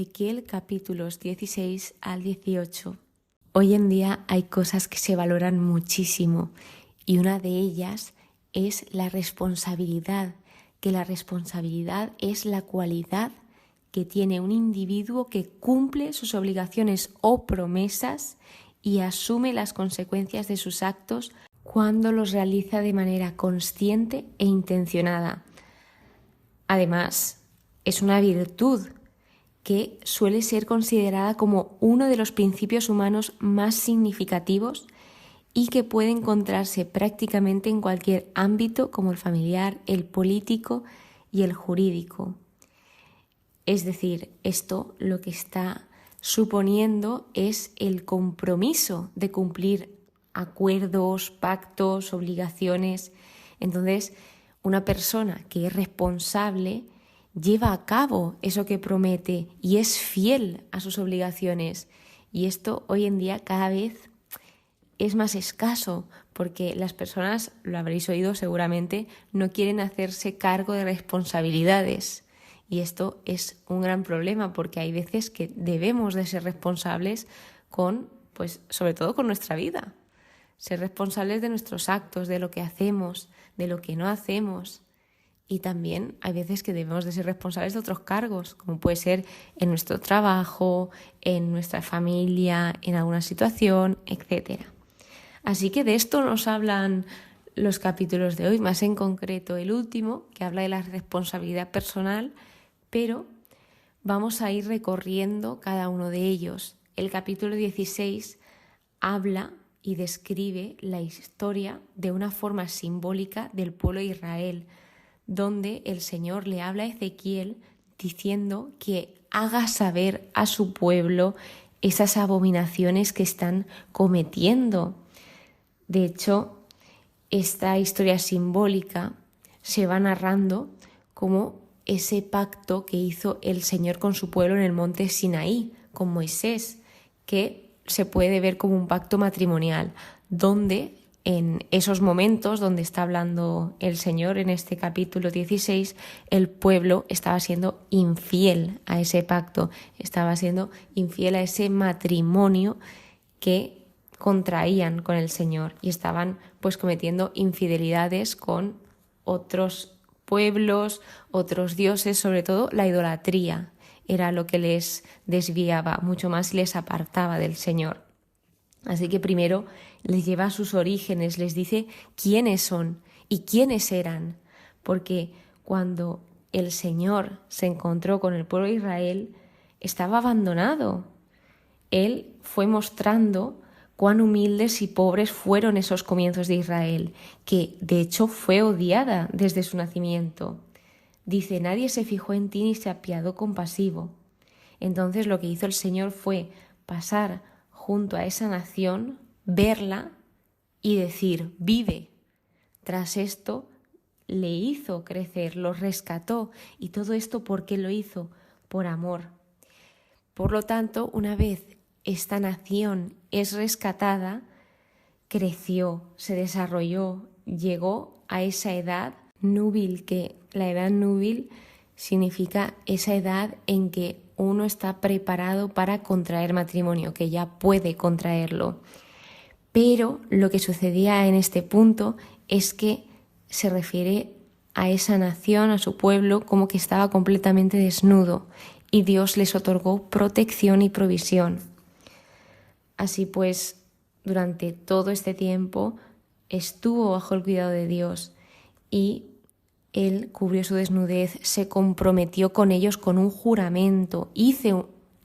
Ezequiel capítulos 16 al 18. Hoy en día hay cosas que se valoran muchísimo y una de ellas es la responsabilidad, que la responsabilidad es la cualidad que tiene un individuo que cumple sus obligaciones o promesas y asume las consecuencias de sus actos cuando los realiza de manera consciente e intencionada. Además, es una virtud que suele ser considerada como uno de los principios humanos más significativos y que puede encontrarse prácticamente en cualquier ámbito como el familiar, el político y el jurídico. Es decir, esto lo que está suponiendo es el compromiso de cumplir acuerdos, pactos, obligaciones. Entonces, una persona que es responsable lleva a cabo eso que promete y es fiel a sus obligaciones. Y esto hoy en día cada vez es más escaso porque las personas, lo habréis oído seguramente, no quieren hacerse cargo de responsabilidades. Y esto es un gran problema porque hay veces que debemos de ser responsables sobre todo con nuestra vida. Ser responsables de nuestros actos, de lo que hacemos, de lo que no hacemos. Y también hay veces que debemos de ser responsables de otros cargos, como puede ser en nuestro trabajo, en nuestra familia, en alguna situación, etc. Así que de esto nos hablan los capítulos de hoy, más en concreto el último, que habla de la responsabilidad personal, pero vamos a ir recorriendo cada uno de ellos. El capítulo 16 habla y describe la historia de una forma simbólica del pueblo de Israel, donde el Señor le habla a Ezequiel diciendo que haga saber a su pueblo esas abominaciones que están cometiendo. De hecho, esta historia simbólica se va narrando como ese pacto que hizo el Señor con su pueblo en el monte Sinaí, con Moisés, que se puede ver como un pacto matrimonial, donde en esos momentos donde está hablando el Señor en este capítulo 16, el pueblo estaba siendo infiel a ese pacto, estaba siendo infiel a ese matrimonio que contraían con el Señor y estaban cometiendo infidelidades con otros pueblos, otros dioses, sobre todo la idolatría era lo que les desviaba mucho más y les apartaba del Señor. Así que primero les lleva a sus orígenes, les dice quiénes son y quiénes eran, porque cuando el Señor se encontró con el pueblo de Israel, estaba abandonado. Él fue mostrando cuán humildes y pobres fueron esos comienzos de Israel, que de hecho fue odiada desde su nacimiento. Dice, nadie se fijó en ti ni se apiadó compasivo. Entonces lo que hizo el Señor fue pasar junto a esa nación, verla y decir, vive. Tras esto le hizo crecer, lo rescató y todo esto ¿por qué lo hizo? Por amor. Por lo tanto, una vez esta nación es rescatada, creció, se desarrolló, llegó a esa edad núbil, que la edad núbil significa esa edad en que uno está preparado para contraer matrimonio, que ya puede contraerlo. Pero lo que sucedía en este punto es que se refiere a esa nación, a su pueblo, como que estaba completamente desnudo y Dios les otorgó protección y provisión. Así pues, durante todo este tiempo estuvo bajo el cuidado de Dios y Él cubrió su desnudez, se comprometió con ellos con un juramento.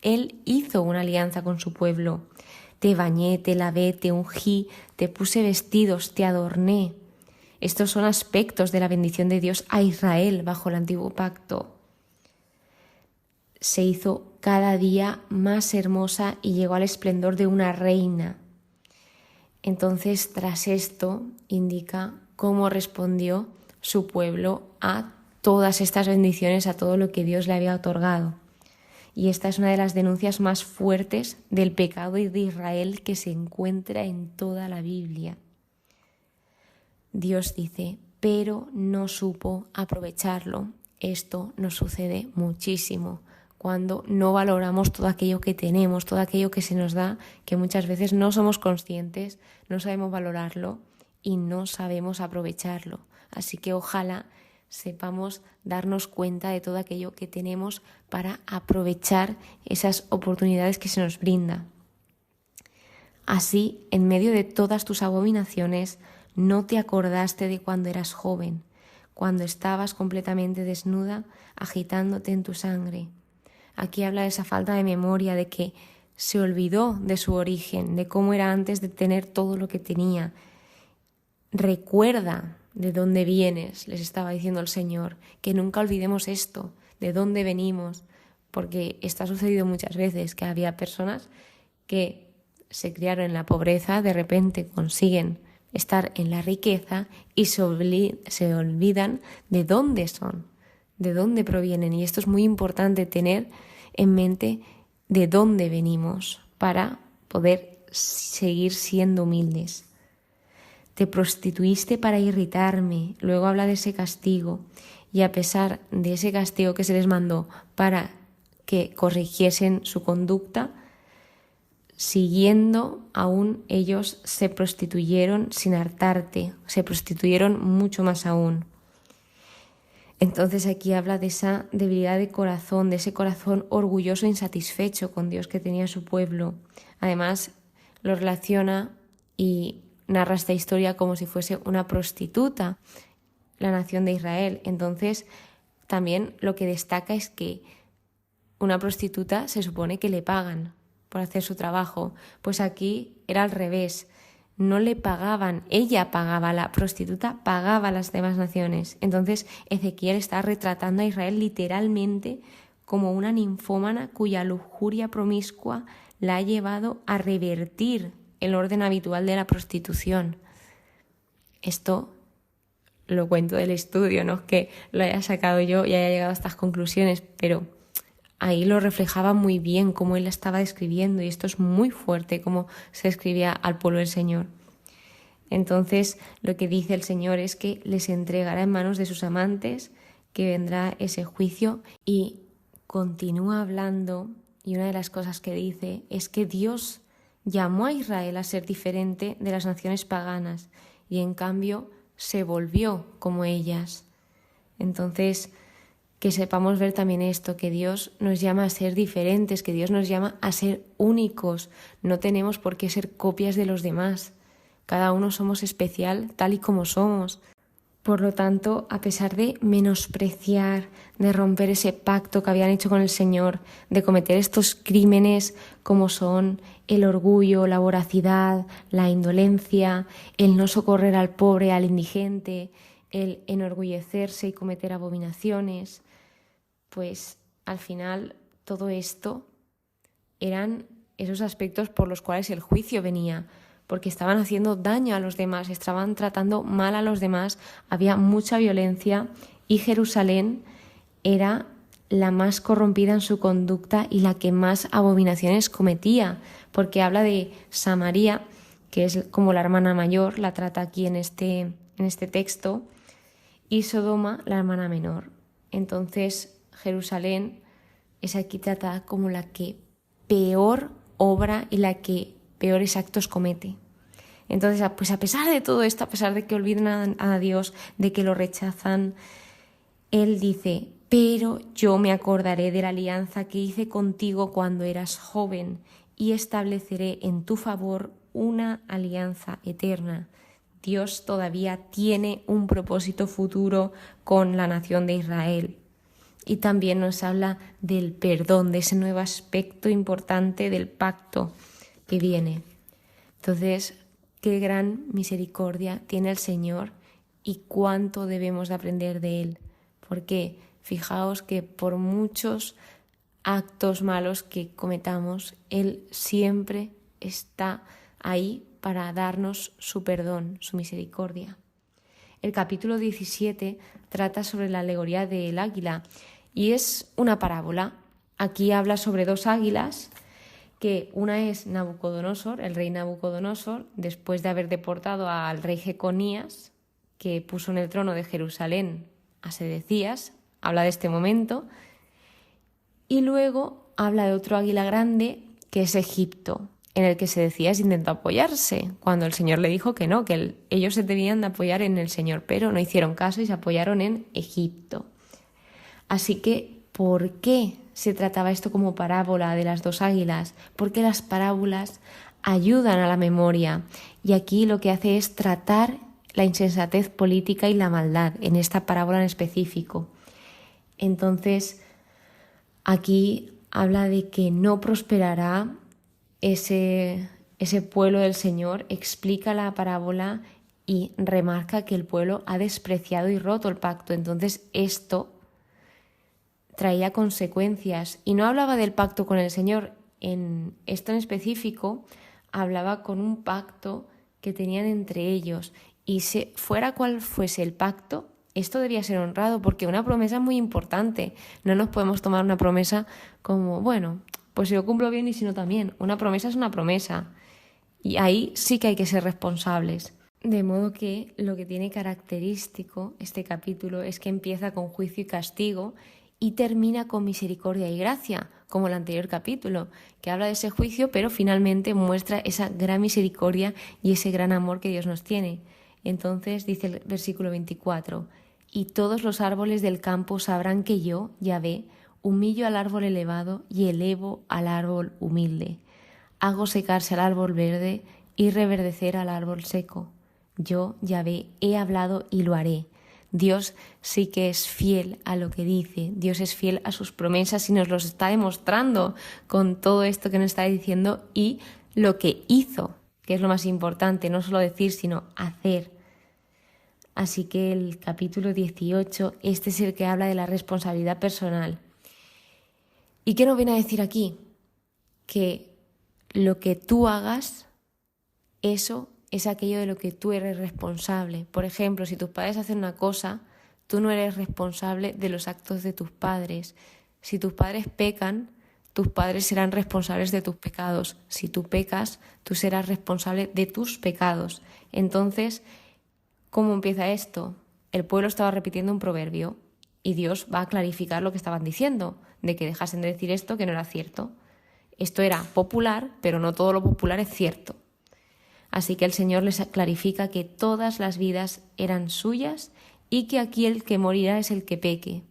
Él hizo una alianza con su pueblo. Te bañé, te lavé, te ungí, te puse vestidos, te adorné. Estos son aspectos de la bendición de Dios a Israel bajo el antiguo pacto. Se hizo cada día más hermosa y llegó al esplendor de una reina. Entonces, tras esto, indica cómo respondió su pueblo a todas estas bendiciones, a todo lo que Dios le había otorgado. Y esta es una de las denuncias más fuertes del pecado de Israel que se encuentra en toda la Biblia. Dios dice, pero no supo aprovecharlo. Esto nos sucede muchísimo cuando no valoramos todo aquello que tenemos, todo aquello que se nos da, que muchas veces no somos conscientes, no sabemos valorarlo y no sabemos aprovecharlo. Así que ojalá sepamos darnos cuenta de todo aquello que tenemos para aprovechar esas oportunidades que se nos brinda. Así, en medio de todas tus abominaciones, no te acordaste de cuando eras joven, cuando estabas completamente desnuda, agitándote en tu sangre. Aquí habla de esa falta de memoria, de que se olvidó de su origen, de cómo era antes de tener todo lo que tenía. Recuerda de dónde vienes, les estaba diciendo el Señor, que nunca olvidemos esto, de dónde venimos, porque está sucedido muchas veces que había personas que se criaron en la pobreza, de repente consiguen estar en la riqueza y se olvidan de dónde son, de dónde provienen. Y esto es muy importante, tener en mente de dónde venimos para poder seguir siendo humildes. Te prostituiste para irritarme. Luego habla de ese castigo. Y a pesar de ese castigo que se les mandó para que corrigiesen su conducta, siguiendo aún ellos se prostituyeron sin hartarte, se prostituyeron mucho más aún. Entonces aquí habla de esa debilidad de corazón, de ese corazón orgulloso e insatisfecho con Dios que tenía su pueblo. Además, lo relaciona y narra esta historia como si fuese una prostituta, la nación de Israel. Entonces, también lo que destaca es que una prostituta se supone que le pagan por hacer su trabajo. Pues aquí era al revés. No le pagaban, ella pagaba, la prostituta pagaba a las demás naciones. Entonces Ezequiel está retratando a Israel literalmente como una ninfómana cuya lujuria promiscua la ha llevado a revertir el orden habitual de la prostitución. Esto lo cuento del estudio, no es que lo haya sacado yo y haya llegado a estas conclusiones, pero ahí lo reflejaba muy bien cómo él la estaba describiendo, y esto es muy fuerte cómo se describía al pueblo del Señor. Entonces lo que dice el Señor es que les entregará en manos de sus amantes, que vendrá ese juicio, y continúa hablando, y una de las cosas que dice es que Dios llamó a Israel a ser diferente de las naciones paganas y en cambio se volvió como ellas. Entonces, que sepamos ver también esto, que Dios nos llama a ser diferentes, que Dios nos llama a ser únicos. No tenemos por qué ser copias de los demás. Cada uno somos especial tal y como somos. Por lo tanto, a pesar de menospreciar, de romper ese pacto que habían hecho con el Señor, de cometer estos crímenes como son el orgullo, la voracidad, la indolencia, el no socorrer al pobre, al indigente, el enorgullecerse y cometer abominaciones, pues al final todo esto eran esos aspectos por los cuales el juicio venía, porque estaban haciendo daño a los demás, estaban tratando mal a los demás, había mucha violencia y Jerusalén era la más corrompida en su conducta y la que más abominaciones cometía, porque habla de Samaria, que es como la hermana mayor, la trata aquí en este texto, y Sodoma, la hermana menor. Entonces Jerusalén es aquí tratada como la que peor obra y la que peores actos comete. Entonces, pues a pesar de todo esto, a pesar de que olvidan a Dios, de que lo rechazan, Él dice: pero yo me acordaré de la alianza que hice contigo cuando eras joven y estableceré en tu favor una alianza eterna. Dios todavía tiene un propósito futuro con la nación de Israel. Y también nos habla del perdón, de ese nuevo aspecto importante del pacto que viene. Entonces, qué gran misericordia tiene el Señor y cuánto debemos de aprender de Él. Porque fijaos que por muchos actos malos que cometamos, Él siempre está ahí para darnos su perdón, su misericordia. El capítulo 17 trata sobre la alegoría del águila y es una parábola. Aquí habla sobre dos águilas, que una es Nabucodonosor, el rey Nabucodonosor, después de haber deportado al rey Jeconías, que puso en el trono de Jerusalén a Sedecías, habla de este momento, Y luego habla de otro águila grande que es Egipto, en el que se decía se intentó apoyarse, cuando el Señor le dijo que no, que ellos se debían de apoyar en el Señor, pero no hicieron caso y se apoyaron en Egipto. Así que, ¿por qué se trataba esto como parábola de las dos águilas? Porque las parábolas ayudan a la memoria y aquí lo que hace es tratar la insensatez política y la maldad en esta parábola en específico. Entonces, aquí habla de que no prosperará ese pueblo del Señor, explica la parábola y remarca que el pueblo ha despreciado y roto el pacto. Entonces esto traía consecuencias y no hablaba del pacto con el Señor. En esto en específico hablaba con un pacto que tenían entre ellos y fuera cual fuese el pacto, esto debía ser honrado porque una promesa es muy importante. No nos podemos tomar una promesa como, bueno, pues si lo cumplo bien y si no también. Una promesa es una promesa y ahí sí que hay que ser responsables. De modo que lo que tiene característico este capítulo es que empieza con juicio y castigo y termina con misericordia y gracia, como el anterior capítulo, que habla de ese juicio, pero finalmente muestra esa gran misericordia y ese gran amor que Dios nos tiene. Entonces dice el versículo 24, y todos los árboles del campo sabrán que yo, Yahvé, humillo al árbol elevado y elevo al árbol humilde. Hago secarse al árbol verde y reverdecer al árbol seco. Yo, Yahvé, he hablado y lo haré. Dios sí que es fiel a lo que dice, Dios es fiel a sus promesas y nos los está demostrando con todo esto que nos está diciendo y lo que hizo, que es lo más importante, no solo decir, sino hacer. Así que el capítulo 18, este es el que habla de la responsabilidad personal. ¿Y qué nos viene a decir aquí? Que lo que tú hagas, eso es aquello de lo que tú eres responsable. Por ejemplo, si tus padres hacen una cosa, tú no eres responsable de los actos de tus padres. Si tus padres pecan, tus padres serán responsables de tus pecados. Si tú pecas, tú serás responsable de tus pecados. Entonces, ¿cómo empieza esto? El pueblo estaba repitiendo un proverbio y Dios va a clarificar lo que estaban diciendo, de que dejasen de decir esto que no era cierto. Esto era popular, pero no todo lo popular es cierto. Así que el Señor les clarifica que todas las vidas eran suyas y que aquí el que morirá es el que peque.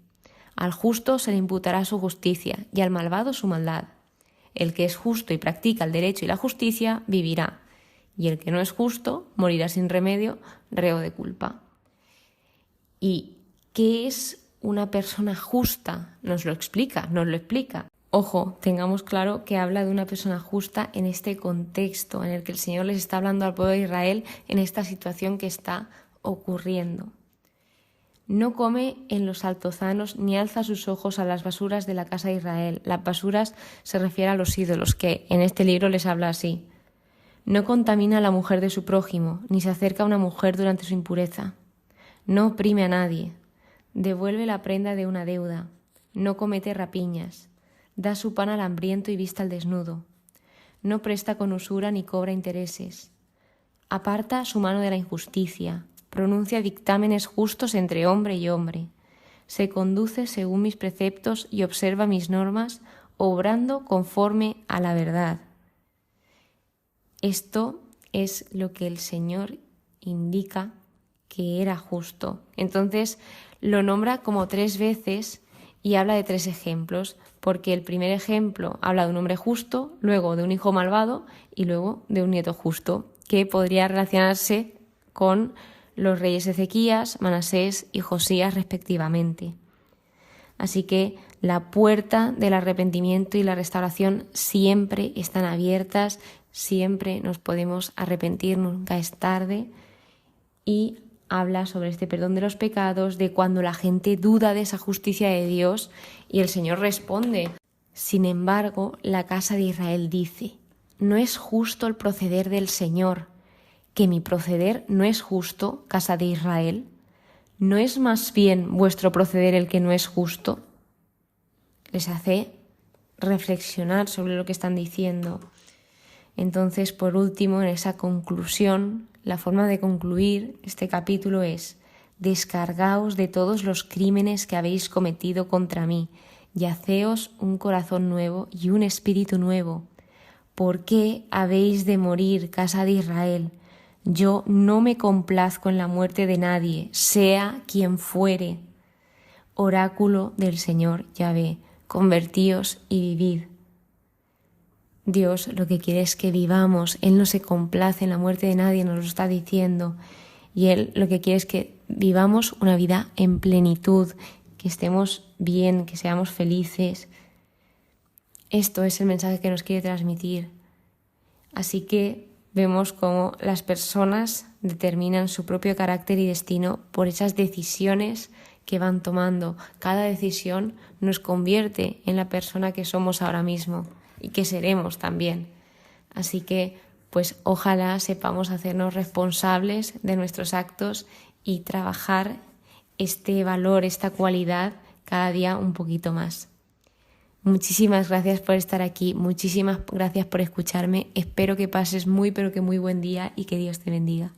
Al justo se le imputará su justicia y al malvado su maldad. El que es justo y practica el derecho y la justicia vivirá, y el que no es justo morirá sin remedio, reo de culpa. ¿Y qué es una persona justa? Nos lo explica. Ojo, tengamos claro que habla de una persona justa en este contexto en el que el Señor les está hablando al pueblo de Israel en esta situación que está ocurriendo. No come en los altozanos ni alza sus ojos a las basuras de la casa de Israel. Las basuras se refiere a los ídolos, que en este libro les habla así. No contamina a la mujer de su prójimo, ni se acerca a una mujer durante su impureza. No oprime a nadie. Devuelve la prenda de una deuda. No comete rapiñas. Da su pan al hambriento y viste al desnudo. No presta con usura ni cobra intereses. Aparta su mano de la injusticia. Pronuncia dictámenes justos entre hombre y hombre. Se conduce según mis preceptos y observa mis normas, obrando conforme a la verdad. Esto es lo que el Señor indica que era justo. Entonces lo nombra como 3 veces y habla de 3 ejemplos, porque el primer ejemplo habla de un hombre justo, luego de un hijo malvado y luego de un nieto justo, que podría relacionarse con los reyes Ezequías, Manasés y Josías respectivamente. Así que la puerta del arrepentimiento y la restauración siempre están abiertas, siempre nos podemos arrepentir, nunca es tarde, y habla sobre este perdón de los pecados, de cuando la gente duda de esa justicia de Dios y el Señor responde. Sin embargo, la casa de Israel dice, no es justo el proceder del Señor, que mi proceder no es justo, casa de Israel. ¿No es más bien vuestro proceder el que no es justo? Les hace reflexionar sobre lo que están diciendo. Entonces, por último, en esa conclusión, la forma de concluir este capítulo es: descargaos de todos los crímenes que habéis cometido contra mí y haceos un corazón nuevo y un espíritu nuevo. ¿Por qué habéis de morir, casa de Israel? Yo no me complazco en la muerte de nadie, sea quien fuere. Oráculo del Señor Yahvé, convertíos y vivid. Dios lo que quiere es que vivamos. Él no se complace en la muerte de nadie, nos lo está diciendo. Y Él lo que quiere es que vivamos una vida en plenitud, que estemos bien, que seamos felices. Esto es el mensaje que nos quiere transmitir. Así que vemos cómo las personas determinan su propio carácter y destino por esas decisiones que van tomando. Cada decisión nos convierte en la persona que somos ahora mismo y que seremos también. Así que, pues ojalá sepamos hacernos responsables de nuestros actos y trabajar este valor, esta cualidad cada día un poquito más. Muchísimas gracias por estar aquí, muchísimas gracias por escucharme. Espero que pases muy pero que muy buen día y que Dios te bendiga.